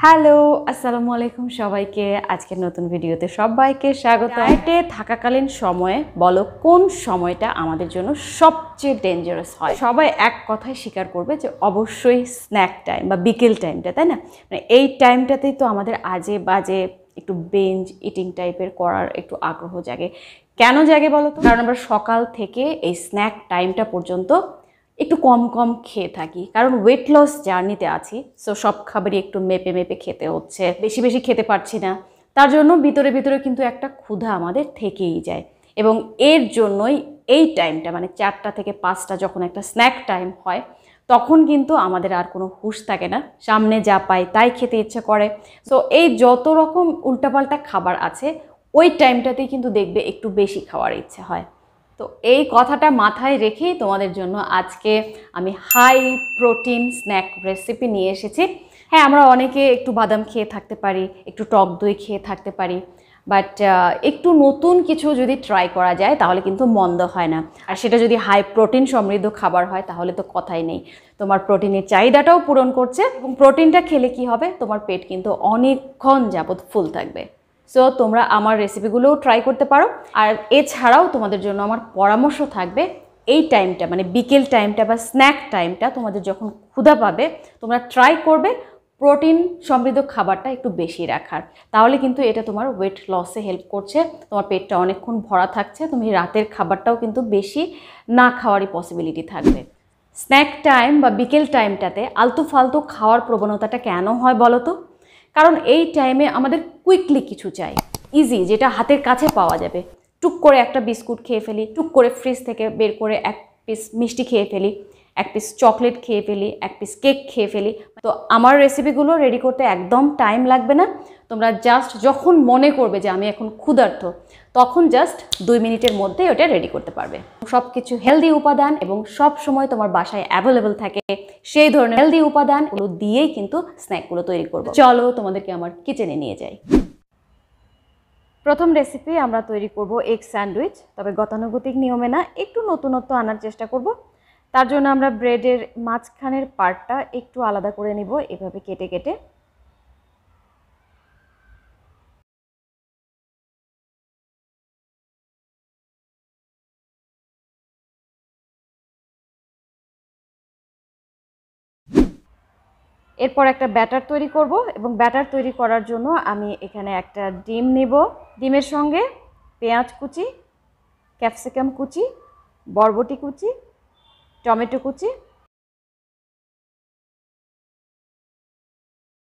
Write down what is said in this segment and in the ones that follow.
Hello, আসসালামু আলাইকুম সবাইকে। আজকের নতুন ভিডিওতে সবাইকে স্বাগত। ডায়েটে থাকাকালীন সময়ে বলো কোন সময়টা আমাদের জন্য সবচেয়ে ডেঞ্জারাস হয়? সবাই এক কথায় স্বীকার করবে যে অবশ্যই স্ন্যাক টাইম বা বিকেল টাইমটা, তাই না? মানে এই টাইমটাতেই তো আমাদের আজে বাজে একটু বেঞ্জ ইটিং টাইপের করার একটু আগ্রহ জাগে। কেন জাগে বলো তো? কারণ আমরা সকাল থেকে এই স্ন্যাক টাইমটা পর্যন্ত একটু কম কম খেয়ে থাকি, কারণ ওয়েট লস জার্নিতে আছি। সো সব খাবারই একটু মেপে মেপে খেতে হচ্ছে, বেশি বেশি খেতে পারছি না। তার জন্য ভিতরে ভিতরে কিন্তু একটা ক্ষুধা আমাদের থেকেই যায়, এবং এর জন্যই এই টাইমটা মানে 4টা থেকে 5টা যখন একটা স্ন্যাক টাইম হয়, তখন কিন্তু আমাদের আর কোনো হুঁশ থাকে না, সামনে যা পাই তাই খেতে ইচ্ছে করে। সো এই যত রকম উল্টাপাল্টা খাবার আছে, ওই টাইমটাতেই কিন্তু দেখবে একটু বেশি খাওয়ার ইচ্ছে হয়। তো এই কথাটা মাথায় রেখেই তোমাদের জন্য আজকে আমি হাই প্রোটিন স্ন্যাক রেসিপি নিয়ে এসেছি। হ্যাঁ, আমরা অনেকে একটু বাদাম খেয়ে থাকতে পারি, একটু টক দই খেয়ে থাকতে পারি, বাট একটু নতুন কিছু যদি ট্রাই করা যায় তাহলে কিন্তু মন্দ হয় না। আর সেটা যদি হাই প্রোটিন সমৃদ্ধ খাবার হয় তাহলে তো কথাই নেই। তোমার প্রোটিনের চাহিদাটাও পূরণ করছে, এবং প্রোটিনটা খেলে কি হবে, তোমার পেট কিন্তু অনেকক্ষণ যাবৎ ফুল থাকবে। সো তোমরা আমার রেসিপিগুলোও ট্রাই করতে পারো। আর এছাড়াও তোমাদের জন্য আমার পরামর্শ থাকবে, এই টাইমটা মানে বিকেল টাইমটা বা স্ন্যাক টাইমটা তোমাদের যখন ক্ষুধা পাবে, তোমরা ট্রাই করবে প্রোটিন সমৃদ্ধ খাবারটা একটু বেশি রাখার। তাহলে কিন্তু এটা তোমার ওয়েট লসে হেল্প করছে, তোমার পেটটা অনেকক্ষণ ভরা থাকছে, তুমি রাতের খাবারটাও কিন্তু বেশি না খাওয়ারই পসিবিলিটি থাকবে। স্ন্যাক টাইম বা বিকেল টাইমটাতে আলতু ফালতু খাওয়ার প্রবণতাটা কেন হয় বলো তো? কারণ এই টাইমে আমাদের কুইকলি কিছু চাই, ইজি, যেটা হাতের কাছে পাওয়া যাবে। টুক করে একটা বিস্কুট খেয়ে ফেলি, টুক করে ফ্রিজ থেকে বের করে এক পিস মিষ্টি খেয়ে ফেলি, এক পিস চকলেট খেয়ে ফেলি, এক পিস কেক খেয়ে ফেলি। তো আমার রেসিপিগুলো রেডি করতে একদম টাইম লাগবে না। তোমরা জাস্ট যখন মনে করবে যে আমি এখন ক্ষুধার্ত, তখন জাস্ট 2 মিনিটের মধ্যে ওটা রেডি করতে পারবে। সব কিছু হেলদি উপাদান এবং সব সময় তোমার বাসায় অ্যাভেলেবেল থাকে, সেই ধরনের হেলদি উপাদানগুলো দিয়েই কিন্তু স্ন্যাকগুলো তৈরি করবো। চলো তোমাদেরকে আমার কিচেনে নিয়ে যাই। প্রথম রেসিপি আমরা তৈরি করব এগ স্যান্ডউইচ, তবে গতানুগতিক নিয়মে না, একটু নতুনত্ব আনার চেষ্টা করব। তার জন্য আমরা ব্রেডের মাঝখানের পার্টটা একটু আলাদা করে নিব, এভাবে কেটে কেটে। এরপর একটা ব্যাটার তৈরি করব, এবং ব্যাটার তৈরি করার জন্য আমি এখানে একটা ডিম নেব। ডিমের সঙ্গে পেঁয়াজ কুচি, ক্যাপসিকাম কুচি, বরবটি কুচি, টমেটো কুচি,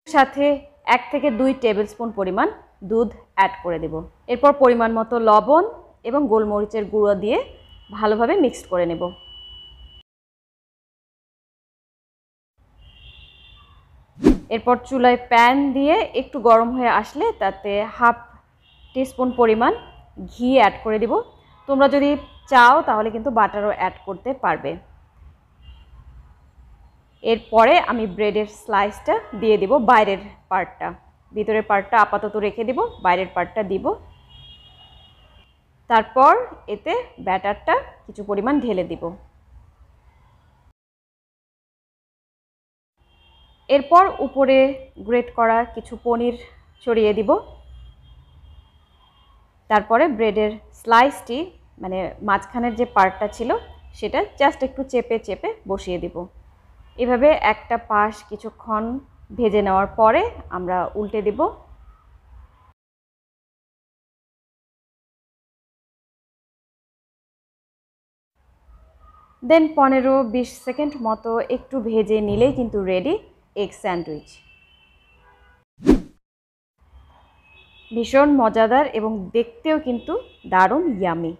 সাথে 1 থেকে 2 টেবিল স্পুন পরিমাণ দুধ অ্যাড করে দেব। এরপর পরিমাণ মতো লবণ এবং গোলমরিচের গুঁড়ো দিয়ে ভালোভাবে মিক্সড করে নেব। এরপর চুলায় প্যান দিয়ে একটু গরম হয়ে আসলে তাতে হাফ টিস্পুন পরিমাণ ঘি অ্যাড করে দিব। তোমরা যদি চাও তাহলে কিন্তু বাটারও অ্যাড করতে পারবে। এরপরে আমি ব্রেডের স্লাইসটা দিয়ে দিব, বাইরের পার্টটা, ভিতরের পার্টটা আপাতত রেখে দিব, বাইরের পার্টটা দিব। তারপর এতে ব্যাটারটা কিছু পরিমাণ ঢেলে দিব। এরপর উপরে গ্রেট করা কিছু পনির ছড়িয়ে দিব। তারপরে ব্রেডের স্লাইসটি মানে মাঝখানের যে পার্টটা ছিল সেটা জাস্ট একটু চেপে চেপে বসিয়ে দিব। এভাবে একটা পাশ কিছুক্ষণ ভেজে নেওয়ার পরে আমরা উল্টে দিব। দেন 15-20 সেকেন্ড মতো একটু ভেজে নিলেই কিন্তু রেডি এগ স্যান্ডউইচ। ভীষণ মজাদার এবং দেখতেও কিন্তু দারুণ ইয়ামি।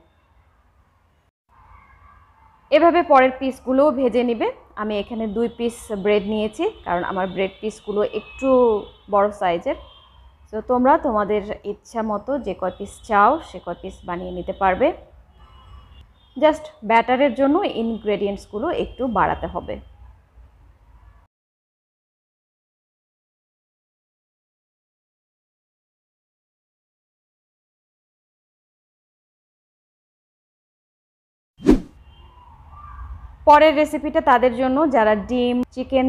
এভাবে পরের পিসগুলোও ভেজে নিবে। আমি এখানে 2 পিস ব্রেড নিয়েছি, কারণ আমার ব্রেড পিসগুলো একটু বড় সাইজের। তো তোমরা তোমাদের ইচ্ছা মতো যে কয় পিস চাও সে কয় পিস বানিয়ে নিতে পারবে। জাস্ট ব্যাটারের জন্য ইনগ্রেডিয়েন্টসগুলো একটু বাড়াতে হবে। পরের রেসিপিটা তাদের জন্য যারা ডিম, চিকেন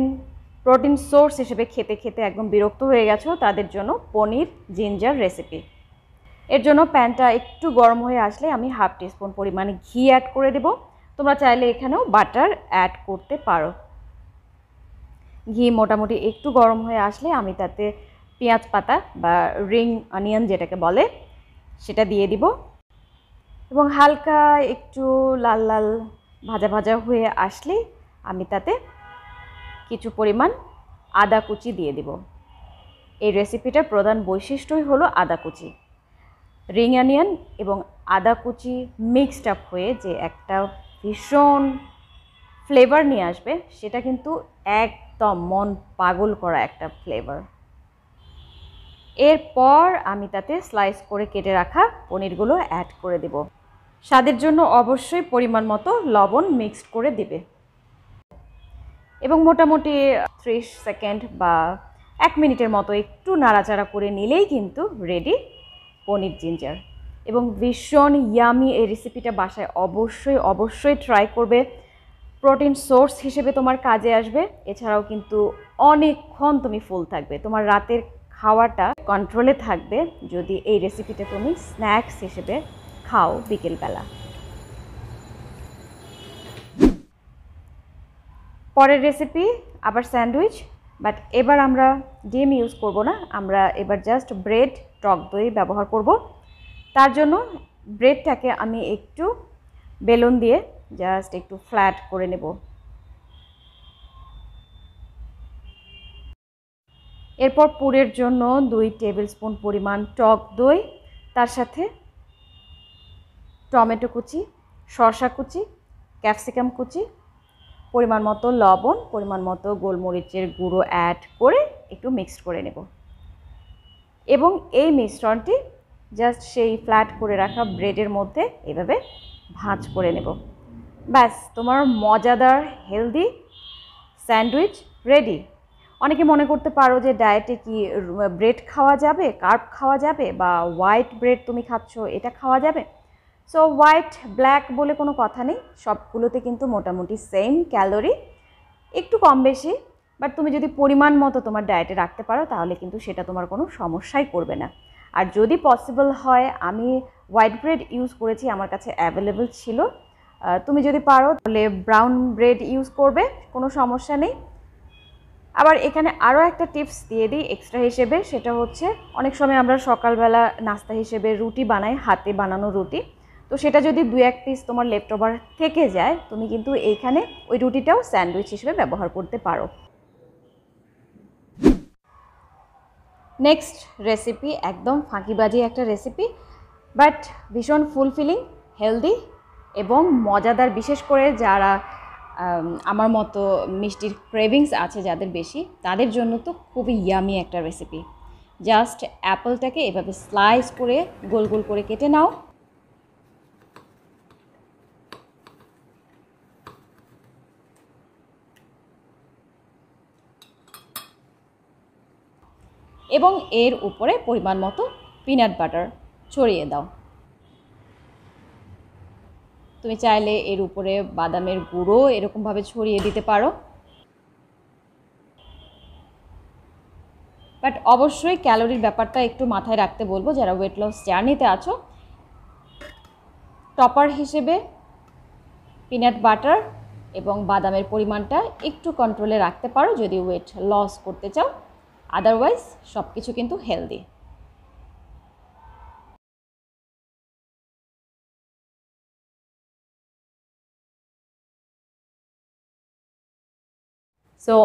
প্রোটিন সোর্স হিসেবে খেতে খেতে একদম বিরক্ত হয়ে গেছো তাদের জন্য পনির জিঞ্জার রেসিপি। এর জন্য প্যানটা একটু গরম হয়ে আসলে আমি 1/2 টিস্পুন পরিমাণে ঘি অ্যাড করে দেব। তোমরা চাইলে এখানেও বাটার অ্যাড করতে পারো। ঘি মোটামুটি একটু গরম হয়ে আসলে আমি তাতে পেঁয়াজ পাতা বা রিং অনিয়ন যেটাকে বলে সেটা দিয়ে দিব এবং হালকা একটু লাল লাল ভাজা ভাজা হয়ে আসলে আমি তাতে কিছু পরিমাণ আদা কুচি দিয়ে দিব। এই রেসিপিটার প্রধান বৈশিষ্ট্যই হলো আদা কুচি। রিং অনিয়ন এবং আদা কুচি মিক্সড আপ হয়ে যে একটা ভীষণ ফ্লেভার নিয়ে আসবে সেটা কিন্তু একদম মন পাগল করা একটা ফ্লেভার। এরপর আমি তাতে স্লাইস করে কেটে রাখা পনিরগুলো অ্যাড করে দেব। স্বাদের জন্য অবশ্যই পরিমাণ মতো লবণ মিক্সড করে দেবে এবং মোটামুটি 30 সেকেন্ড বা 1 মিনিটের মতো একটু নাড়াচাড়া করে নিলেই কিন্তু রেডি পনির জিঞ্জার। এবং ভীষণ ইয়ামি এই রেসিপিটা বাসায় অবশ্যই ট্রাই করবে। প্রোটিন সোর্স হিসেবে তোমার কাজে আসবে, এছাড়াও কিন্তু অনেকক্ষণ তুমি ফুল থাকবে, তোমার রাতের খাওয়াটা কন্ট্রোলে থাকবে যদি এই রেসিপিটা তুমি স্ন্যাক্স হিসেবে খাও বিকেলবেলা। পরের রেসিপি আবার স্যান্ডউইচ, বাট এবার আমরা ডিম ইউজ করব না, আমরা এবার জাস্ট ব্রেড টক দই ব্যবহার করব। তার জন্য ব্রেডটাকে আমি একটু বেলুন দিয়ে জাস্ট একটু ফ্ল্যাট করে নেব। এরপর পুরের জন্য 2 টেবিল স্পুন পরিমাণ টক দই, তার সাথে টমেটো কুচি, শসা কুচি, ক্যাপসিকাম কুচি, পরিমাণ মতো লবণ, পরিমাণ মতো গোলমরিচের গুঁড়ো অ্যাড করে একটু মিক্সড করে নেব এবং এই মিশ্রণটি জাস্ট সেই ফ্ল্যাট করে রাখা ব্রেডের মধ্যে এভাবে ভাঁজ করে নেব। ব্যাস, তোমার মজাদার হেলদি স্যান্ডউইচ রেডি। অনেকে মনে করতে পারো যে ডায়েটে কি ব্রেড খাওয়া যাবে, কার্ব খাওয়া যাবে, বা হোয়াইট ব্রেড তুমি খাচ্ছ এটা খাওয়া যাবে। সো হোয়াইট ব্ল্যাক বলে কোনো কথা নেই, সবগুলোতে কিন্তু মোটামুটি সেম ক্যালোরি, একটু কম বেশি, বাট তুমি যদি পরিমাণ মতো তোমার ডায়েটে রাখতে পারো তাহলে কিন্তু সেটা তোমার কোনো সমস্যাই করবে না। আর যদি পসিবল হয়, আমি হোয়াইট ব্রেড ইউজ করেছি, আমার কাছে অ্যাভেলেবল ছিল, তুমি যদি পারো তাহলে ব্রাউন ব্রেড ইউজ করবে, কোনো সমস্যা নেই। আবার এখানে আরও একটা টিপস দিয়ে দিই এক্সট্রা হিসেবে, সেটা হচ্ছে অনেক সময় আমরা সকালবেলা নাস্তা হিসেবে রুটি বানাই, হাতে বানানো রুটি, তো সেটা যদি 2-1 পিস তোমার লেফট ওভার থেকে যায়, তুমি কিন্তু এইখানে ওই রুটিটাও স্যান্ডউইচ হিসেবে ব্যবহার করতে পারো। নেক্সট রেসিপি একদম ফাঁকিবাজি একটা রেসিপি, বাট ভীষণ ফুলফিলিং, হেলদি এবং মজাদার। বিশেষ করে যারা আমার মতো মিষ্টির ক্রেভিংস আছে যাদের বেশি, তাদের জন্য তো খুবই ইয়ামি একটা রেসিপি। জাস্ট অ্যাপলটাকে এভাবে স্লাইস করে গোল গোল করে কেটে নাও, এবং এর উপরে পরিমাণ মতো পিনাট বাটার ছড়িয়ে দাও। তুমি চাইলে এর উপরে বাদামের গুঁড়ো এরকমভাবে ছড়িয়ে দিতে পারো, বাট অবশ্যই ক্যালোরির ব্যাপারটা একটু মাথায় রাখতে বলবো যারা ওয়েট লস জার্নিতে আছো। টপার হিসেবে পিনাট বাটার এবং বাদামের পরিমাণটা একটু কন্ট্রোলে রাখতে পারো যদি ওয়েট লস করতে চাও, আদারওয়াইজ সব কিছু কিন্তু হেলদি। সো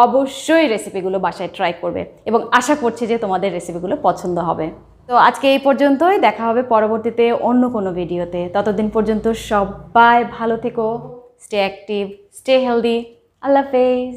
অবশ্যই রেসিপিগুলো বাসায় ট্রাই করবে এবং আশা করছি যে তোমাদের রেসিপিগুলো পছন্দ হবে। তো আজকে এই পর্যন্তই, দেখা হবে পরবর্তীতে অন্য কোনো ভিডিওতে। ততদিন পর্যন্ত সবাই ভালো থেকো, স্টে অ্যাক্টিভ, স্টে হেলদি। আল্লাহ হাফেজ।